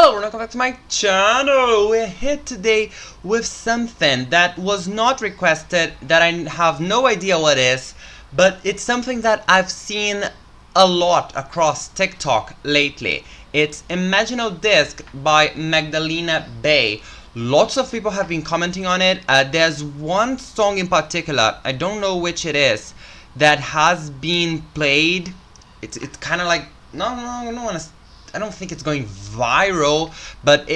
Hello, welcome back to my channel. We're here today with something that was not requested, that I have no idea what is, but it's something that I've seen a lot across TikTok lately. It's Imaginal Disc by Magdalene Bay. Lots of people have been commenting on it. There's one song in particular, I don't know which it is, that has been played. It's kind of like, I don't think it's going viral, but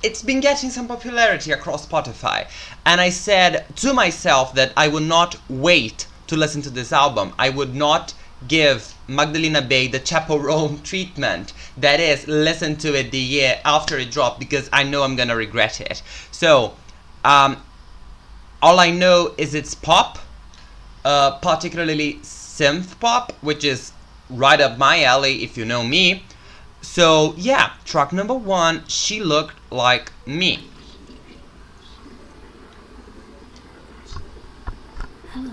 it's been getting some popularity across Spotify. And I said to myself that I would not wait to listen to this album. I would not give Magdalena Bay the chaperone treatment. That is, listen to it the year after it dropped, because I know I'm gonna regret it. So, all I know is it's pop, particularly synth pop, which is right up my alley if you know me. So yeah, track number 1, She Looked Like Me. Hello.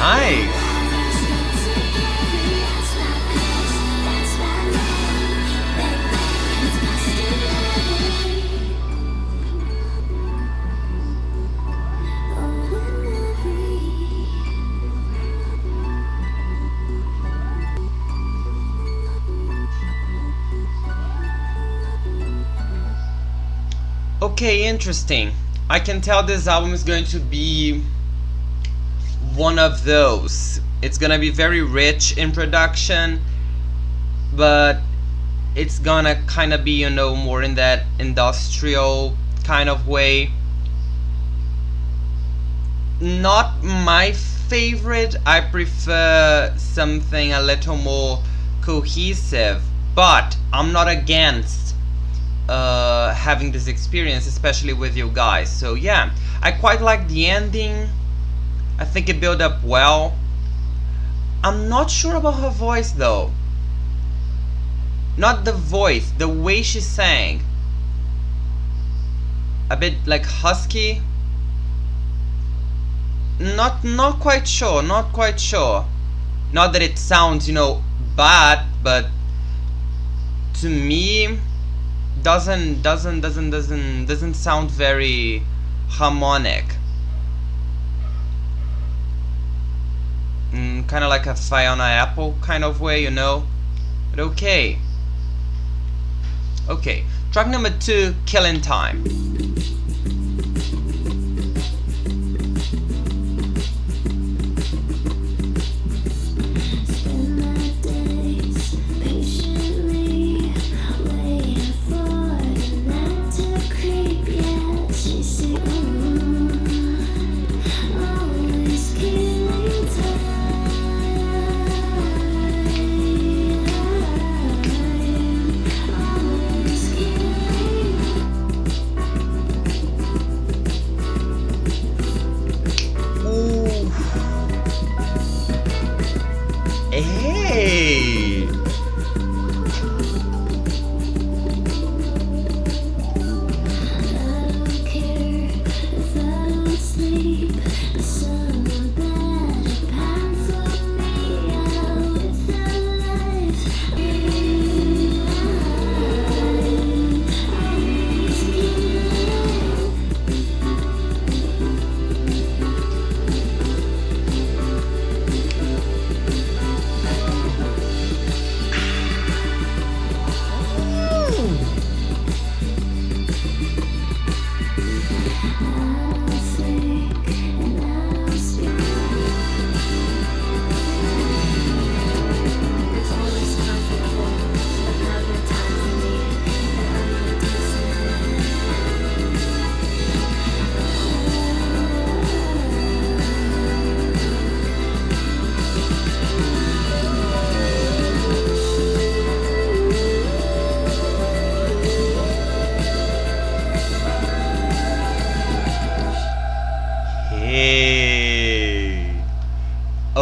Nice. Okay, interesting. I can tell this album is going to be one of those. It's gonna be very rich in production, but it's gonna kind of be, you know, more in that industrial kind of way. Not my favorite. I prefer something a little more cohesive, but I'm not against having this experience, especially with you guys. So yeah, I quite like the ending. I think it built up well. I'm not sure about her voice though. Not the voice, the way she sang. A bit like husky. Not quite sure, not quite sure. Not that it sounds, you know, bad, but to me doesn't sound very harmonic. Kind of like a Fiona Apple kind of way, you know. But okay. Okay, track number 2, Killing Time.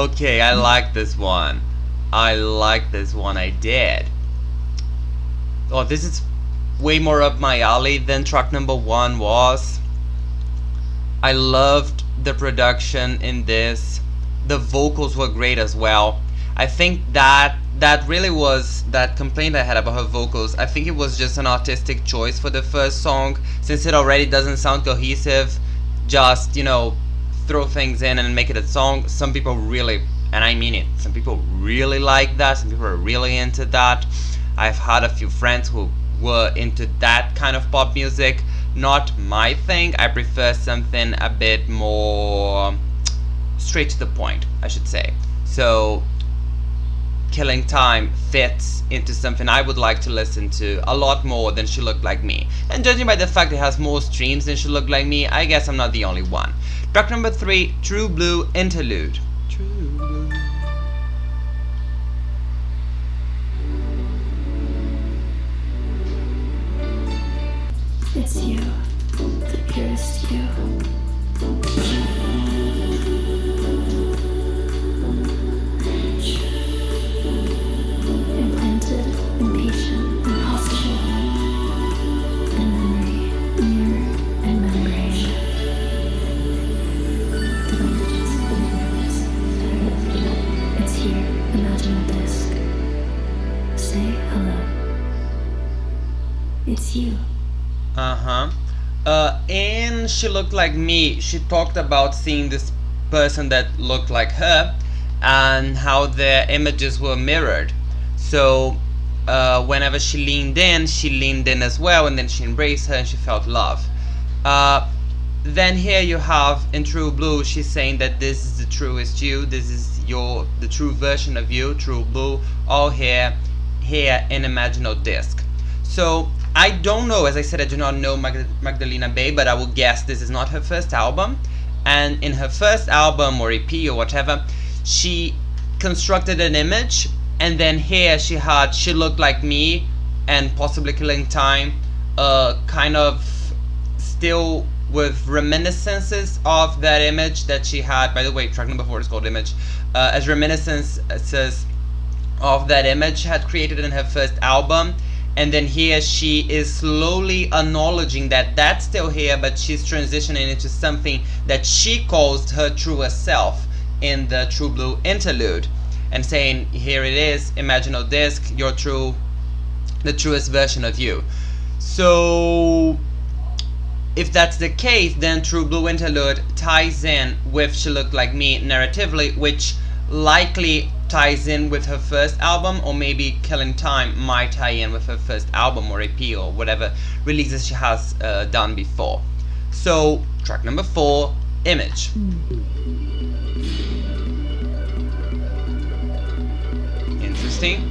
Okay, I like this one. I like this one, I did. Oh, this is way more up my alley than track number 1 was. I loved the production in this. The vocals were great as well. I think that really was that complaint I had about her vocals. I think it was just an artistic choice for the first song, since it already doesn't sound cohesive. Just, throw things in and make it a song. Some people really, and I mean it, some people really like that. Some people are really into that. I've had a few friends who were into that kind of pop music. Not my thing. I prefer something a bit more straight to the point, I should say. So Killing Time fits into something I would like to listen to a lot more than She Looked Like Me. And judging by the fact it has more streams than She Looked Like Me, I guess I'm not the only one. Track number 3, True Blue Interlude. True Blue. It's you, the purest you. Implanted, impatient, impossible. In memory, mirror, and membrane. Devices, nervous. It's here, imaginal disc. Say hello. It's you. In She Looked Like Me, she talked about seeing this person that looked like her and how their images were mirrored. So whenever she leaned in as well, and then she embraced her and she felt love. Then here you have in True Blue, she's saying that this is the truest you, this is the true version of you, True Blue, all here in Imaginal disc. So I don't know, as I said, I do not know Magdalene Bay, but I will guess this is not her first album. And in her first album or EP or whatever, she constructed an image, and then here she had She Looked Like Me and possibly Killing Time, kind of still with reminiscences of that image that she had. By the way, track number 4 is called Image. As reminiscences of that image had created in her first album. And then here she is slowly acknowledging that that's still here, but she's transitioning into something that she calls her truest self in the True Blue Interlude, and saying, here it is, Imaginal disc, the truest version of you. So if that's the case, then True Blue Interlude ties in with She Looked Like Me narratively, which likely ties in with her first album, or maybe Killing Time might tie in with her first album or EP or whatever releases she has done before. So track number 4, Image. Interesting.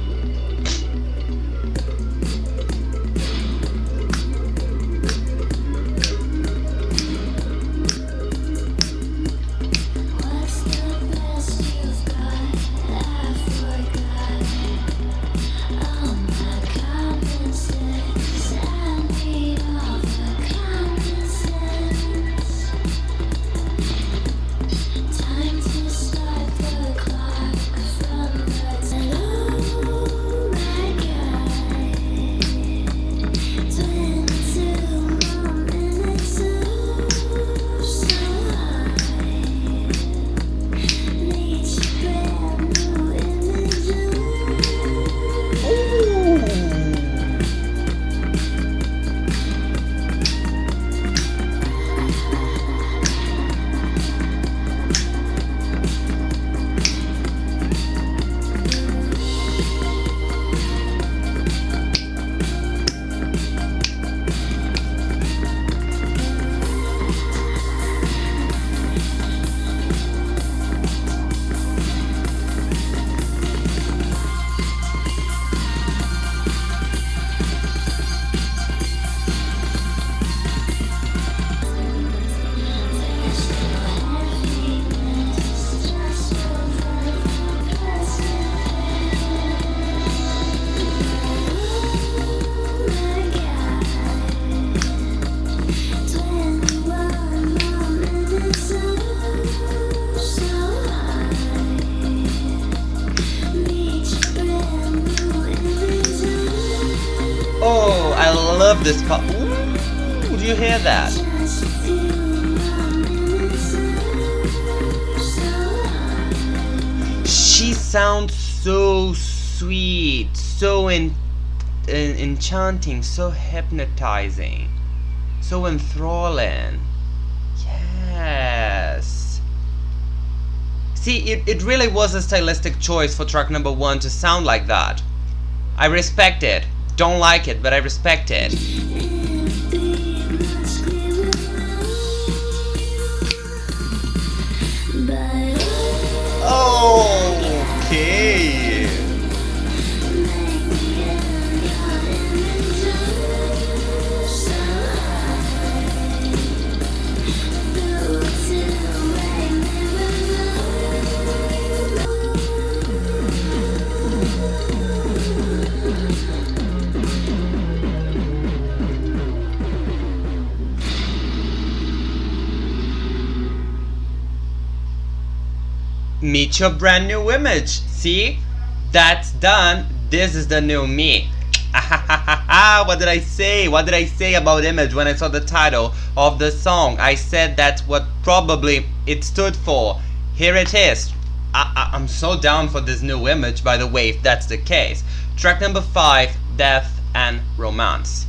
Oh, I love this cut. Ooh, do you hear that? She sounds so sweet, so enchanting, so hypnotizing, so enthralling. Yes. See, it really was a stylistic choice for track number 1 to sound like that. I respect it. Don't like it, but I respect it. Okay. Meet your brand new image. See? That's done. This is the new me. What did I say? What did I say about image when I saw the title of the song? I said that's what probably it stood for. Here it is. I'm so down for this new image, by the way, if that's the case. Track number 5, Death and Romance.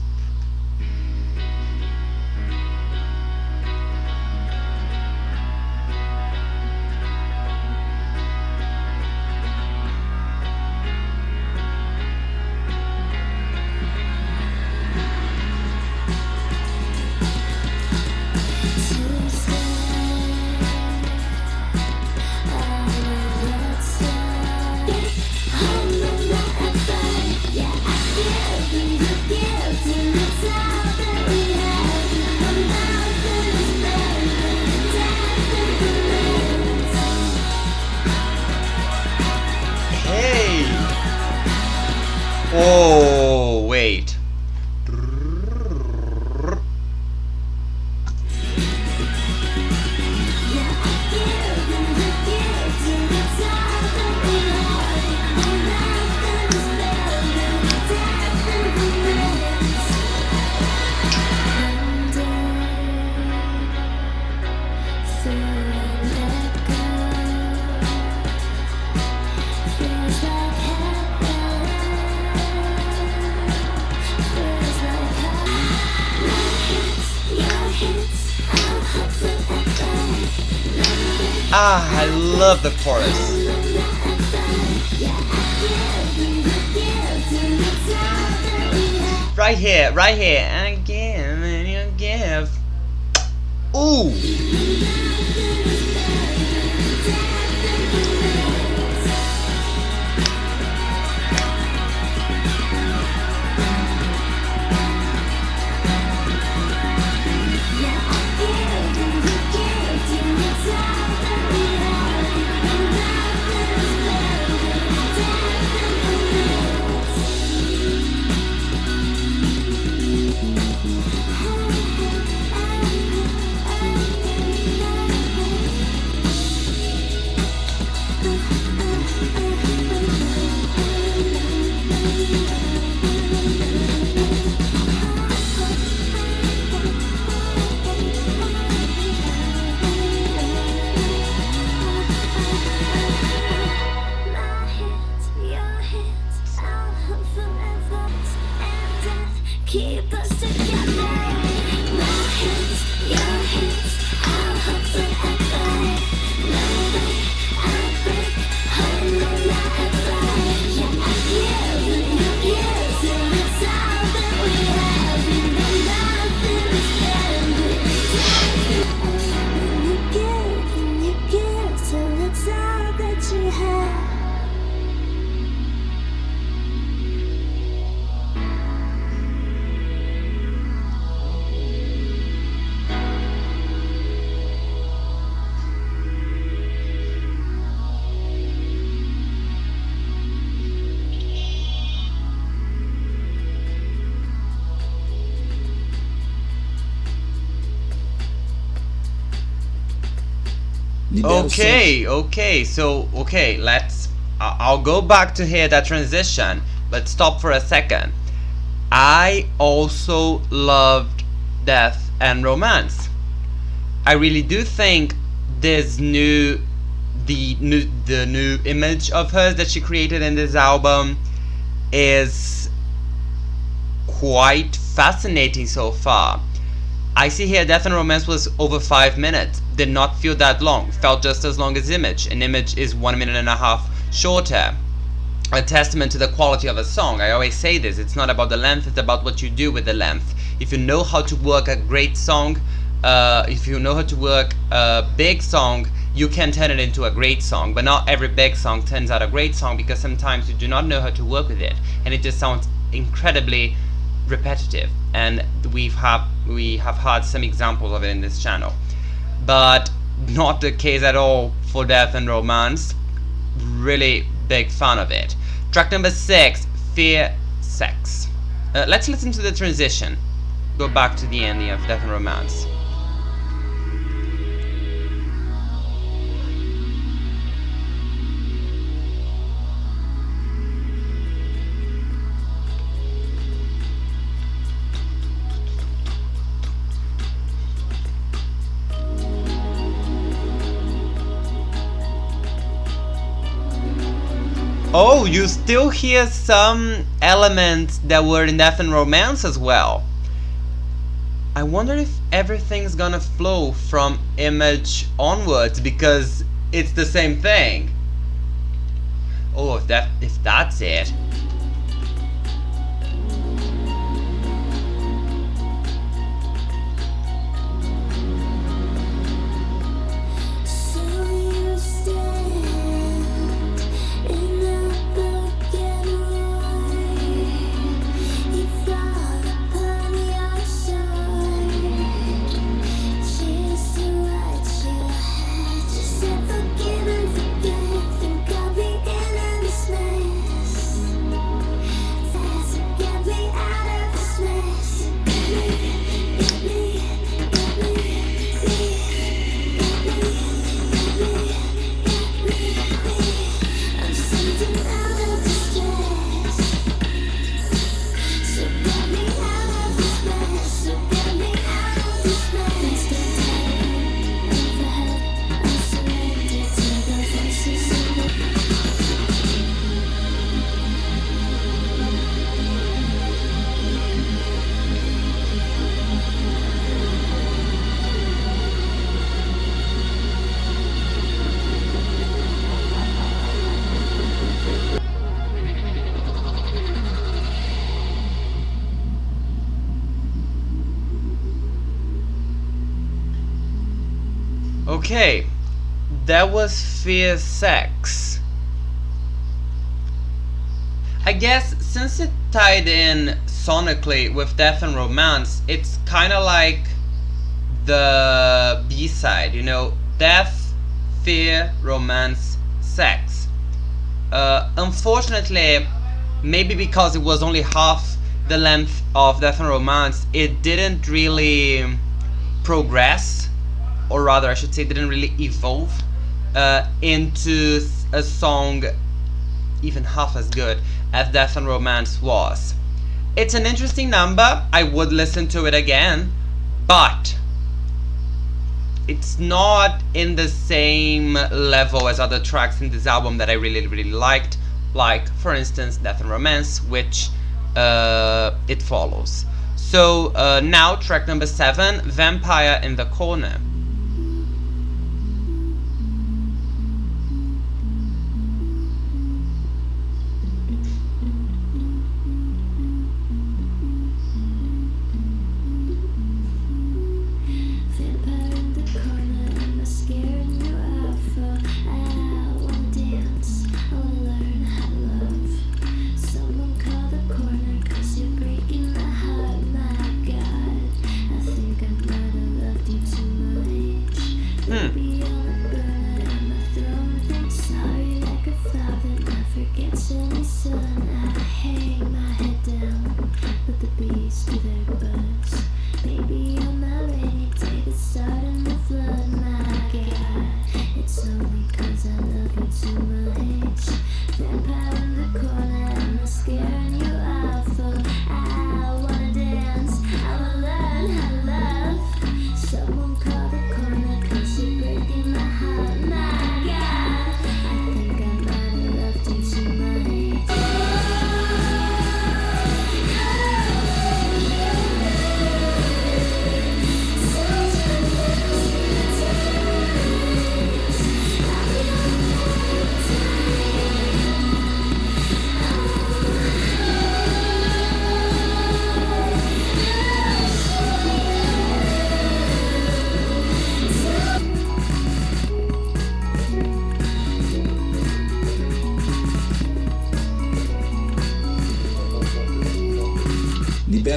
Oh, wait. Ah, I love the chorus. Right here, right here. And give and you give. Ooh. Keep us together. My hands, your hands, our hope forever. Lonely, I break, hold on, I fly. Yeah, I give till it's all that we have. And you give till it's all that you have. Okay, so let's I'll go back to hear that transition, but stop for a second. I also loved Death and Romance. I really do think this the new image of hers that she created in this album is quite fascinating so far. I see here Death and Romance was over 5 minutes. Did not feel that long. Felt just as long as Image. An Image is 1.5 minutes shorter. A testament to the quality of a song. I always say this. It's not about the length, it's about what you do with the length. If you know how to work a great song, if you know how to work a big song, you can turn it into a great song. But not every big song turns out a great song, because sometimes you do not know how to work with it, and it just sounds incredibly repetitive. And we have had some examples of it in this channel, but not the case at all for Death and Romance. Really big fan of it. Track number 6, Fear Sex. Let's listen to the transition. Go back to the ending of Death and Romance. Oh, you still hear some elements that were in Death and Romance as well. I wonder if everything's gonna flow from Image onwards, because it's the same thing. Oh, if that's it. Okay, that was Fear Sex. I guess since it tied in sonically with Death and Romance, it's kind of like the B-side, you know, Death, Fear, Romance, Sex. Unfortunately, maybe because it was only half the length of Death and Romance, it didn't really progress, or rather I should say didn't really evolve into a song even half as good as Death and Romance was. It's an interesting number, I would listen to it again, but it's not in the same level as other tracks in this album that I really liked, like for instance Death and Romance, which it follows. So now track number 7, Vampire in the Corner. Too much.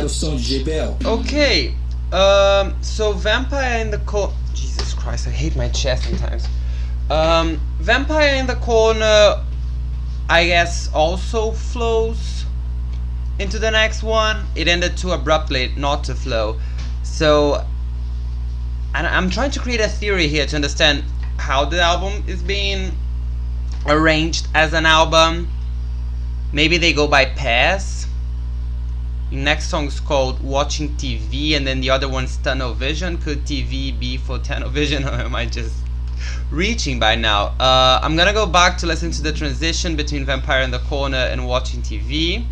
o som de JBL. Okay, so Vampire in the Corner. Jesus Christ, I hate my chest sometimes. Vampire in the Corner, I guess, also flows into the next one. It ended too abruptly not to flow. So, and I'm trying to create a theory here to understand how the album is being arranged as an album. Maybe they go by pairs. Next song is called Watching TV, and then the other one's Tunnel Vision. Could TV be for Tunnel Vision, or am I just reaching by now? I'm gonna go back to listen to the transition between Vampire in the Corner and Watching TV.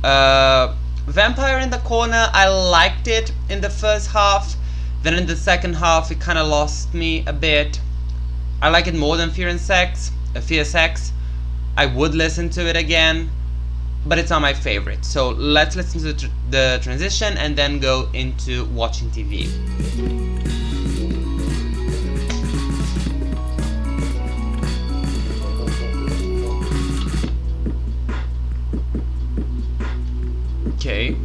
Vampire in the Corner, I liked it in the first half. Then in the second half, it kind of lost me a bit. I like it more than Fear Sex. I would listen to it again, but it's not my favorite. So let's listen to the transition and then go into Watching TV. Okay.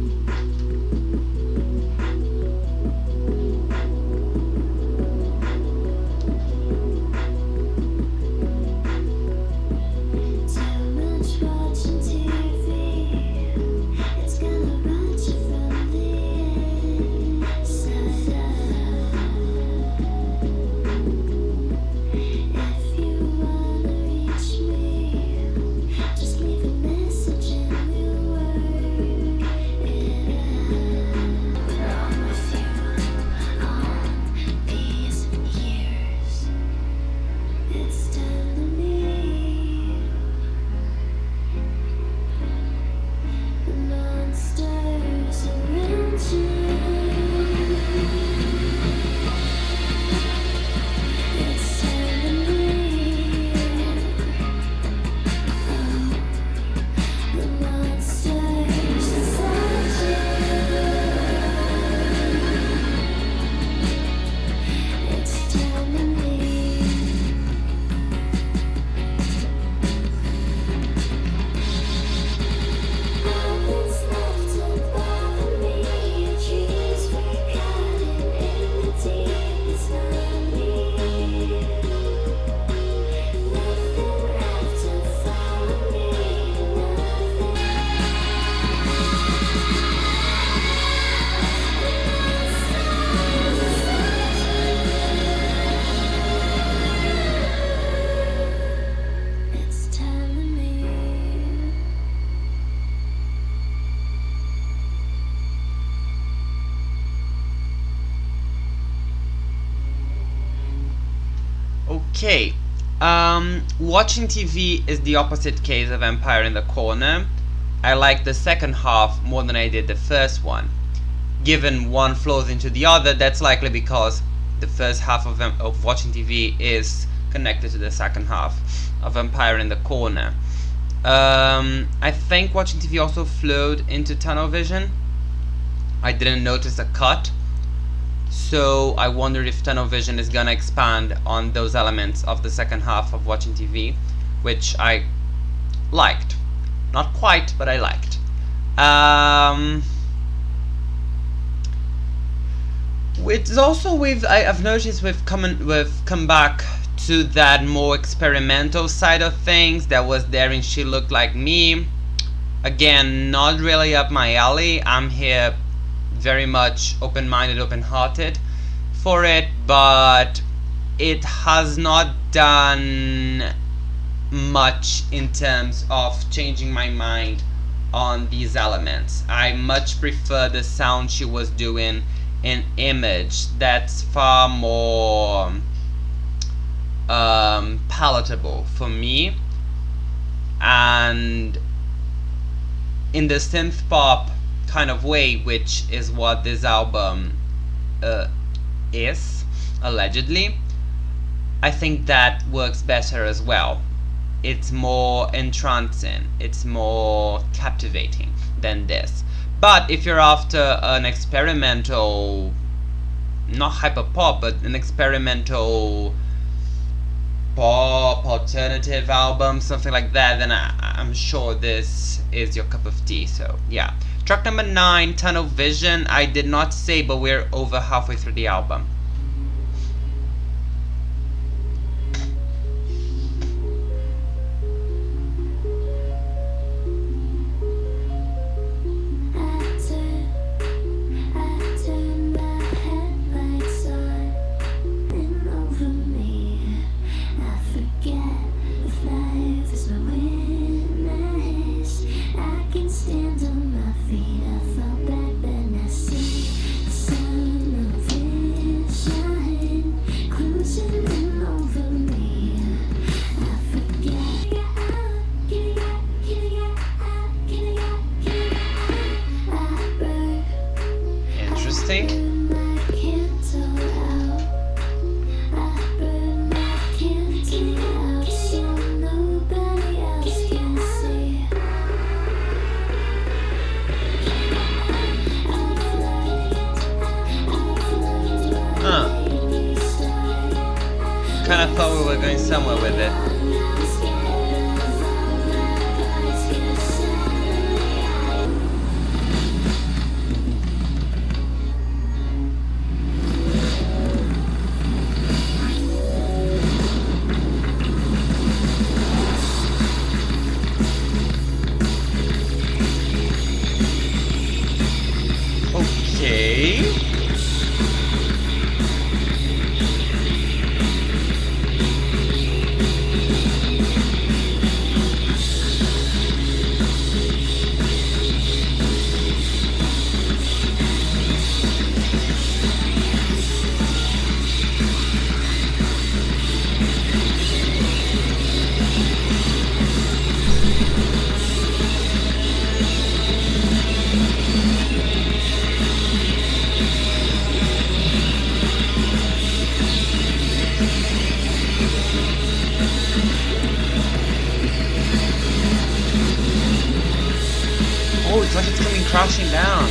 Okay, Watching TV is the opposite case of Vampire in the Corner. I like the second half more than I did the first one. Given one flows into the other, that's likely because the first half of Watching TV is connected to the second half of Vampire in the Corner. I think Watching TV also flowed into Tunnel Vision. I didn't notice a cut. So I wondered if Tunnel Vision is gonna expand on those elements of the second half of Watching TV, which I liked. Not quite, but I liked. It's also I've noticed we've come back to that more experimental side of things that was there in She Looked Like Me. Again, not really up my alley. I'm here very much open-minded, open-hearted for it, but it has not done much in terms of changing my mind on these elements. I much prefer the sound she was doing in Image. That's far more palatable for me, and in the synth pop kind of way, which is what this album is, allegedly, I think that works better as well. It's more entrancing, it's more captivating than this. But if you're after an experimental, not hyperpop, but an experimental pop, alternative album, something like that, then I'm sure this is your cup of tea. So yeah. Track number 9, Tunnel Vision. I did not say, but we're over halfway through the album. Kind of thought we were going somewhere with it. Okay. Oh, it's like it's coming crashing down.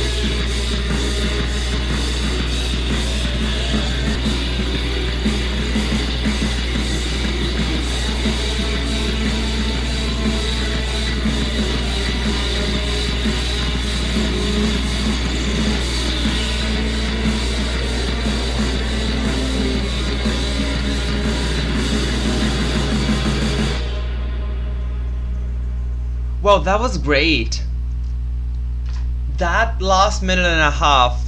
Well, that was great. That last minute and a half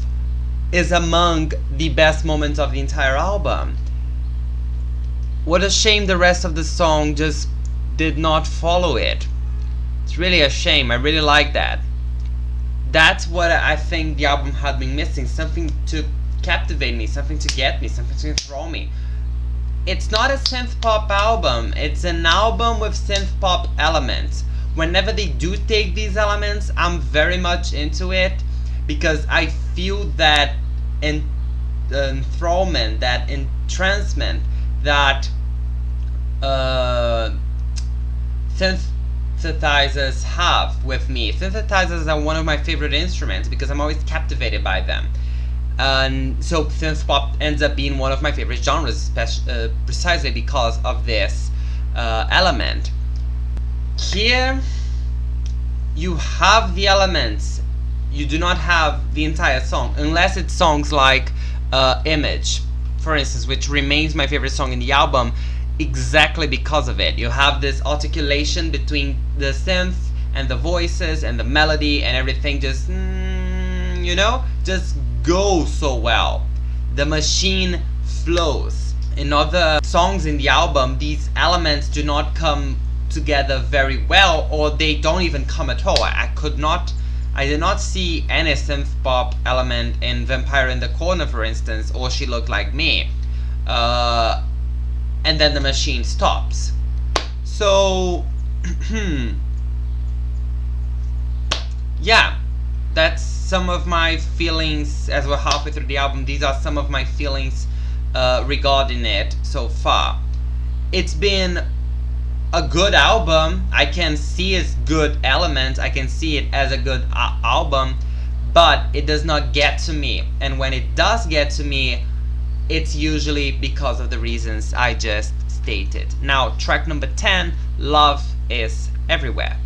is among the best moments of the entire album. What a shame the rest of the song just did not follow it. It's really a shame. I really like that. That's what I think the album had been missing. Something to captivate me, something to get me, something to enthrall me. It's not a synth pop album. It's an album with synth pop elements. Whenever they do take these elements, I'm very much into it because I feel that enthrallment, that entrancement that synthesizers have with me. Synthesizers are one of my favorite instruments because I'm always captivated by them. And so synth pop ends up being one of my favorite genres, precisely because of this element. Here, you have the elements, you do not have the entire song, unless it's songs like Image, for instance, which remains my favorite song in the album exactly because of it. You have this articulation between the synth and the voices and the melody and everything just, just goes so well. The machine flows. In other songs in the album, these elements do not come together very well, or they don't even come at all. I did not see any synth pop element in Vampire in the Corner, for instance, or She Looked Like Me. And then the machine stops. So, yeah, that's some of my feelings as we're halfway through the album. These are some of my feelings regarding it so far. It's been a good album. I can see its good elements. I can see it as a good album, but it does not get to me. And when it does get to me, it's usually because of the reasons I just stated. Now, track number 10, Love is Everywhere.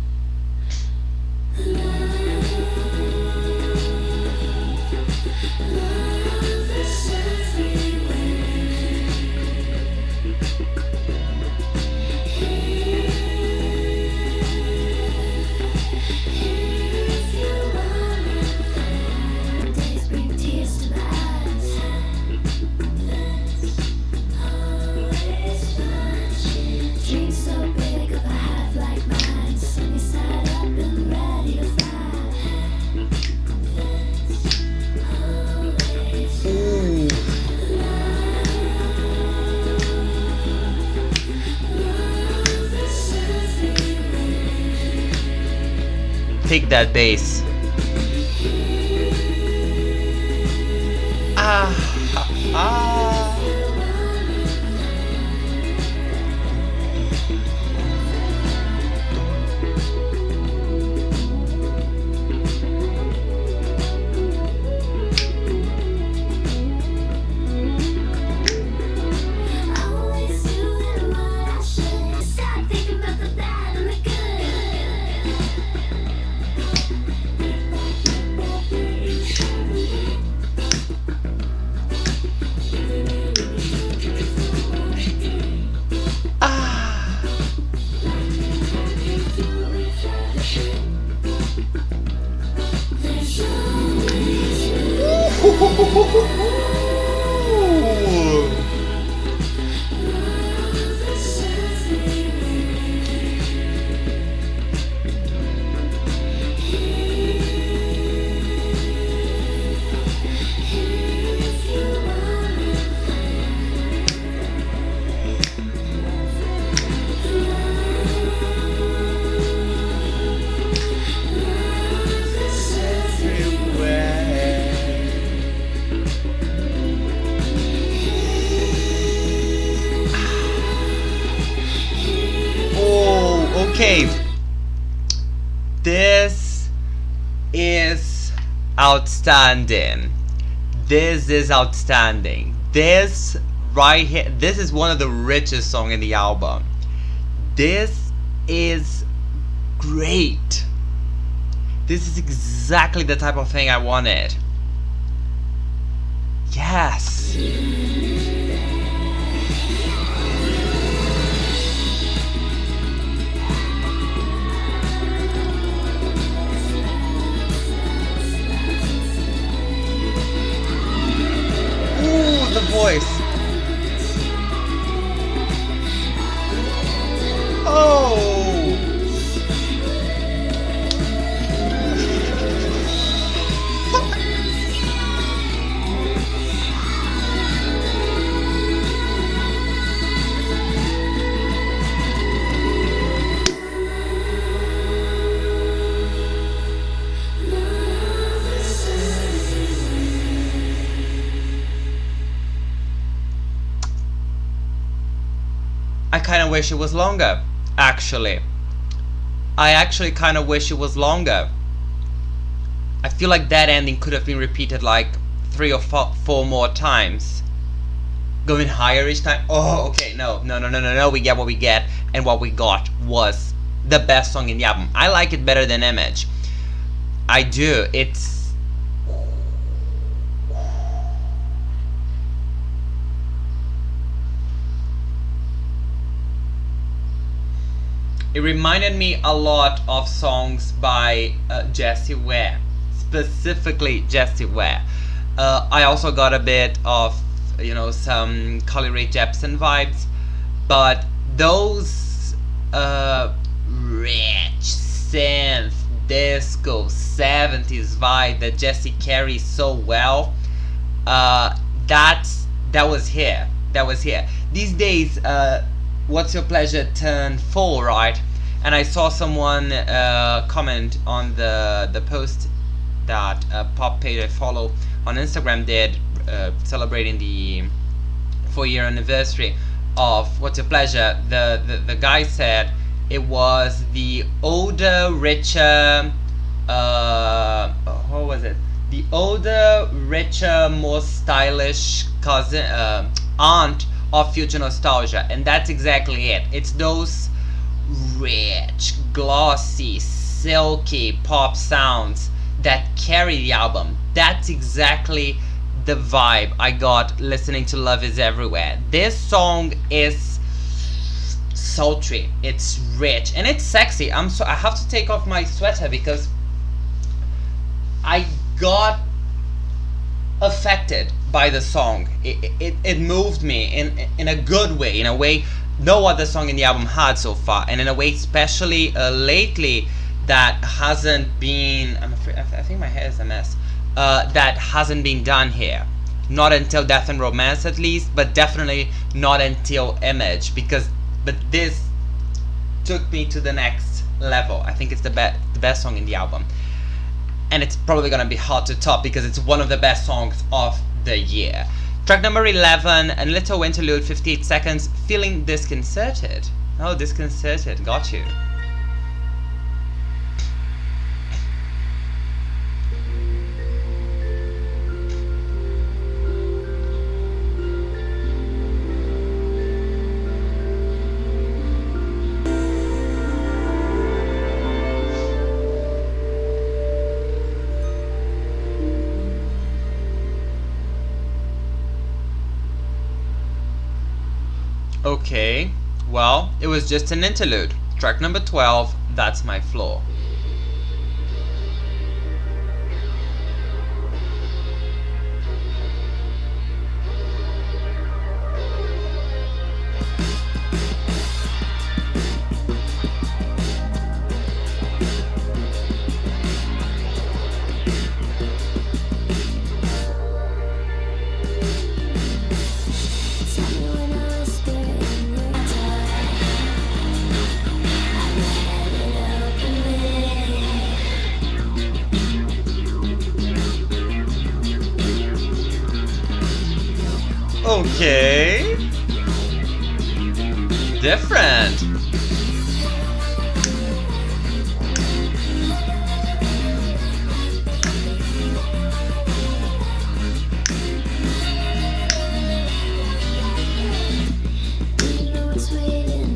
Take that bass. Okay, this is outstanding. This is outstanding. This right here, this is one of the richest songs in the album. This is great. This is exactly the type of thing I wanted. Yes. The voice. Oh. I kind of wish it was longer, actually. I actually kind of wish it was longer. I feel like that ending could have been repeated like 3 or 4 more times. Going higher each time. Oh, okay, no. We get what we get, and what we got was the best song in the album. I like it better than Image. I do. It reminded me a lot of songs by Jessie Ware, specifically Jessie Ware. I also got a bit of, some Carly Rae Jepsen vibes, but those rich synth, disco, 70s vibe that Jessie carries so well, that was here. These days, What's Your Pleasure turned 4, right? And I saw someone comment on the post that Pop Page I follow on Instagram did, celebrating the 4-year anniversary of What's Your Pleasure. The guy said it was the older, richer, what was it? The older, richer, more stylish cousin, aunt of future nostalgia, and that's exactly it. It's those rich, glossy, silky pop sounds that carry the album. That's exactly the vibe I got listening to Love Is Everywhere. This song is sultry, it's rich, and it's sexy. I have to take off my sweater because I got affected by the song. It moved me in a good way, in a way no other song in the album had so far, and in a way especially lately that hasn't been. I'm afraid, I think my hair is a mess. That hasn't been done here. Not until Death and Romance, at least, but definitely not until Image, but this took me to the next level. I think it's the best song in the album, and it's probably gonna be hard to top because it's one of the best songs of the year. Track number 11, a little interlude, 58 seconds, Feeling Disconcerted. Oh, disconcerted, got you. Okay, well, it was just an interlude. Track number 12, That's My Floor. Okay. Different.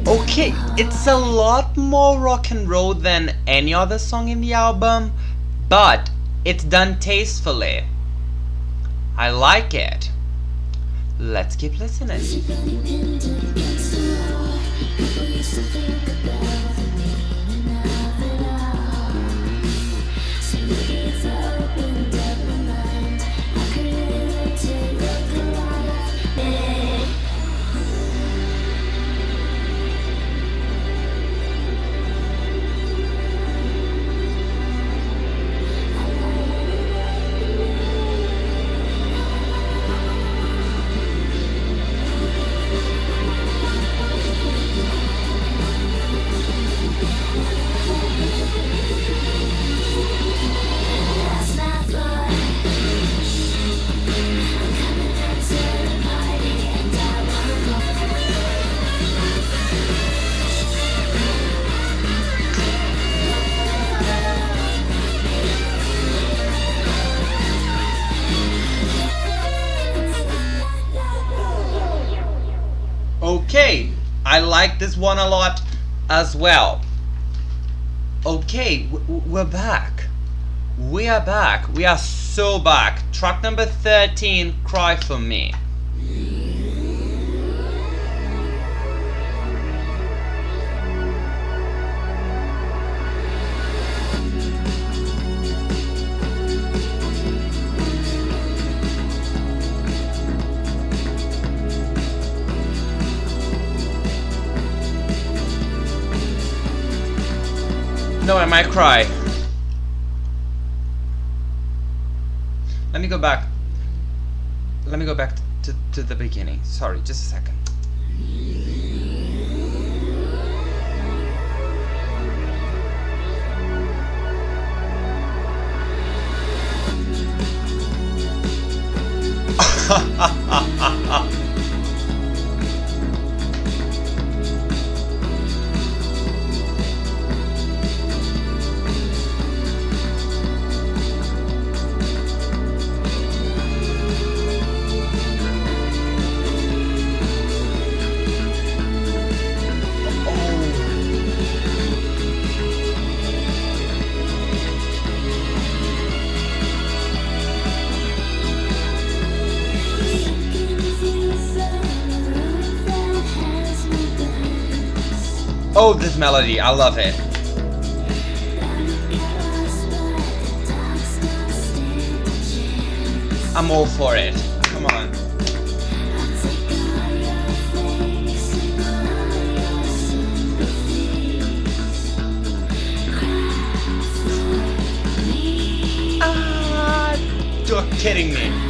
Okay, it's a lot more rock and roll than any other song in the album, but it's done tastefully. I like it. Let's keep listening. Okay, I like this one a lot as well. Okay, we're back. We are back. We are so back. Track number 13, Cry For Me. No, I might cry. Let me go back. Let me go back to the beginning. Sorry, just a second. Oh, this melody, I love it. I'm all for it. Come on. Ah, you're kidding me.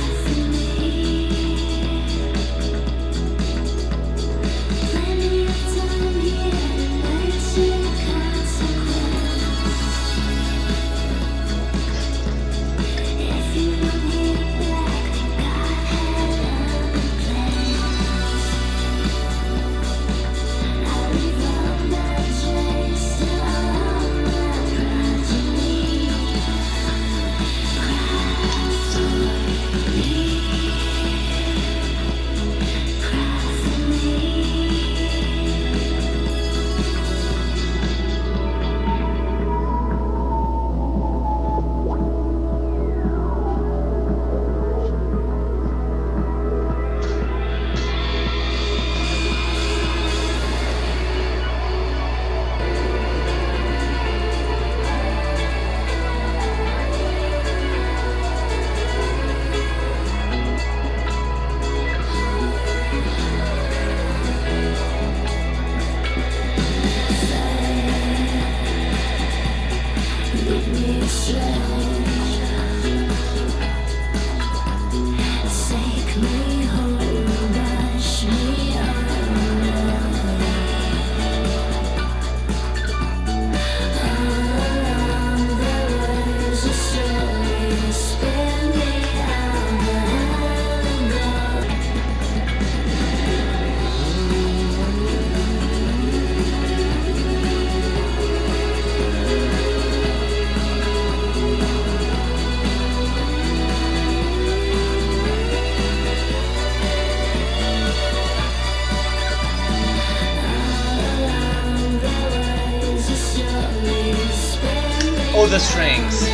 Oh, the strings.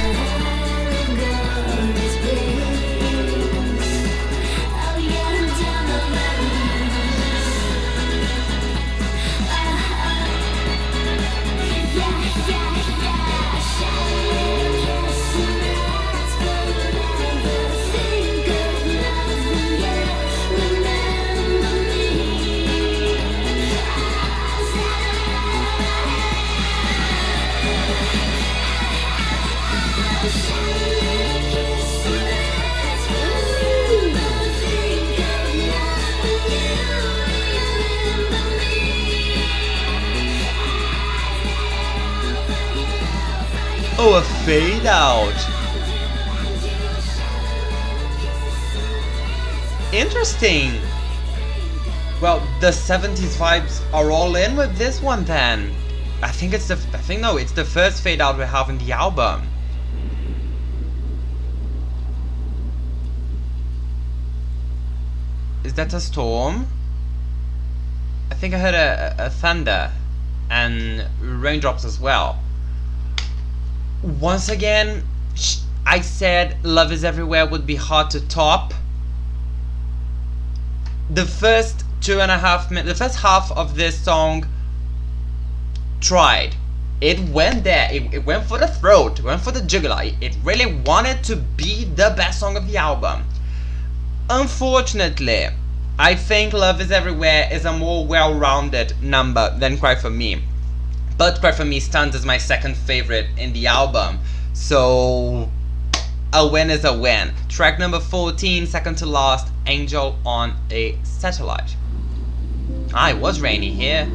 Oh, a fade out. Interesting. Well, the 70s vibes are all in with this one then. It's the first fade out we have in the album. Is that a storm? I think I heard a thunder and raindrops as well. Once again, I said Love Is Everywhere would be hard to top. The first 2.5 minutes, the first half of this song tried. It went there, it went for the throat, it went for the jugular. It really wanted to be the best song of the album. Unfortunately, I think Love Is Everywhere is a more well-rounded number than Cry For Me. But Cry For Me stands as my second favorite in the album. So, a win is a win. Track number 14, second to last, Angel on a Satellite. It was rainy here.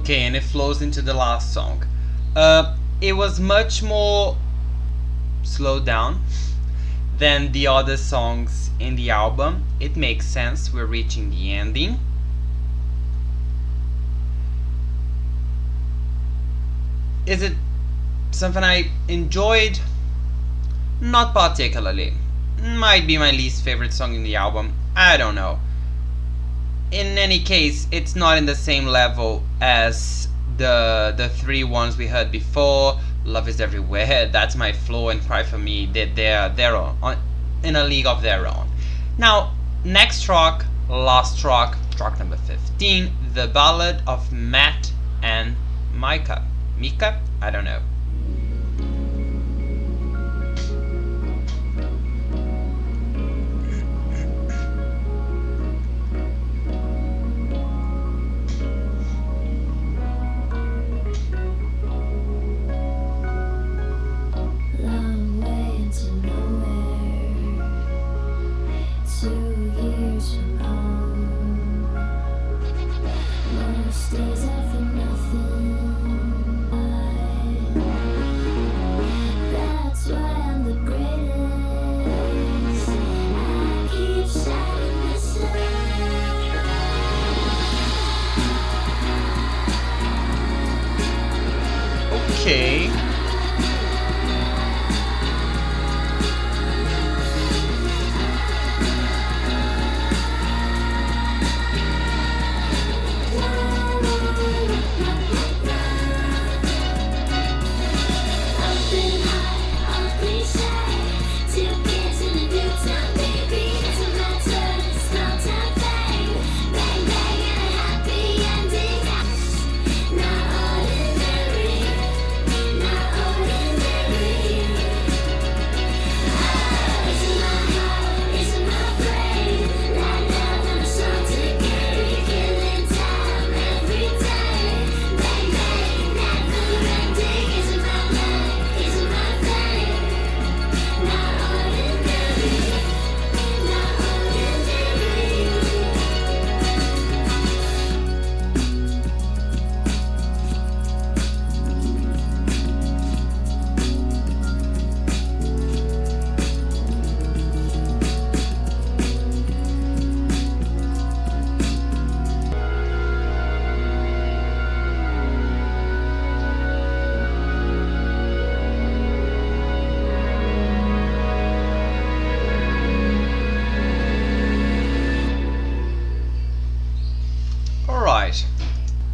Okay, and it flows into the last song. It was much more slowed down than the other songs in the album. It makes sense, we're reaching the ending. Is it something I enjoyed? Not particularly. Might be my least favorite song in the album. I don't know. In any case, it's not in the same level as the three ones we heard before. Love is Everywhere, That's My Flow, and Cry For Me. They're on in a league of their own. Now, next track, last track, track number 15, The Ballad of Matt and Micah. Mika? I don't know. Long way into nowhere, 2 years from home. Most days I feel nothing. That's why I'm the greatest. I keep shining the sun. Okay.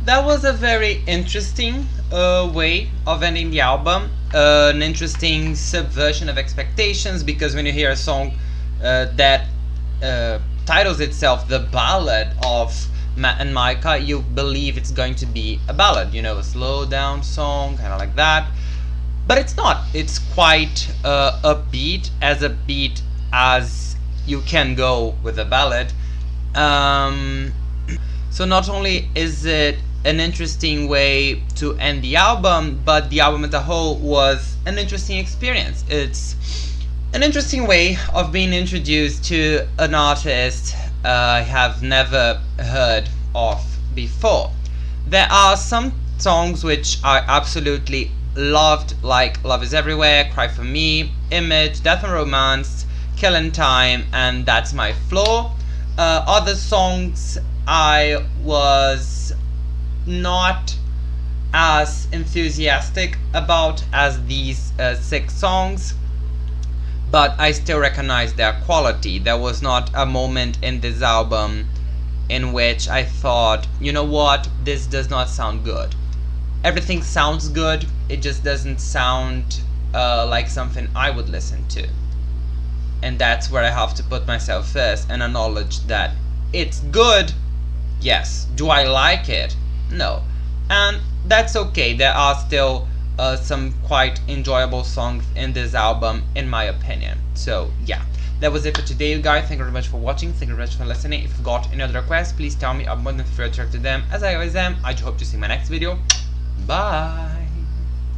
That was a very interesting way of ending the album. An interesting subversion of expectations, because when you hear a song that titles itself The Ballad of Matt and Micah, you believe it's going to be a ballad, you know, a slow down song, kind of like that. But it's not. It's quite upbeat, as upbeat as you can go with a ballad. So not only is it an interesting way to end the album, but the album as a whole was an interesting experience. It's an interesting way of being introduced to an artist I have never heard of before. There are some songs which I absolutely loved, like Love Is Everywhere, Cry For Me, Image, Death and Romance, Killing Time, and That's My Flow. Other songs I was not as enthusiastic about as these 6 songs, but I still recognize their quality. There was not a moment in this album in which I thought, you know what, this does not sound good. Everything sounds good, it just doesn't sound like something I would listen to. And that's where I have to put myself first and acknowledge that it's good, yes. Do I like it? No. And that's okay. There are still some quite enjoyable songs in this album, in my opinion. So yeah, that was it for today, you guys. Thank you very much for watching. Thank you very much for listening. If you've got any other requests, please tell me. I'm more than free to react to them, as I always am. I hope to see you in my next video. Bye.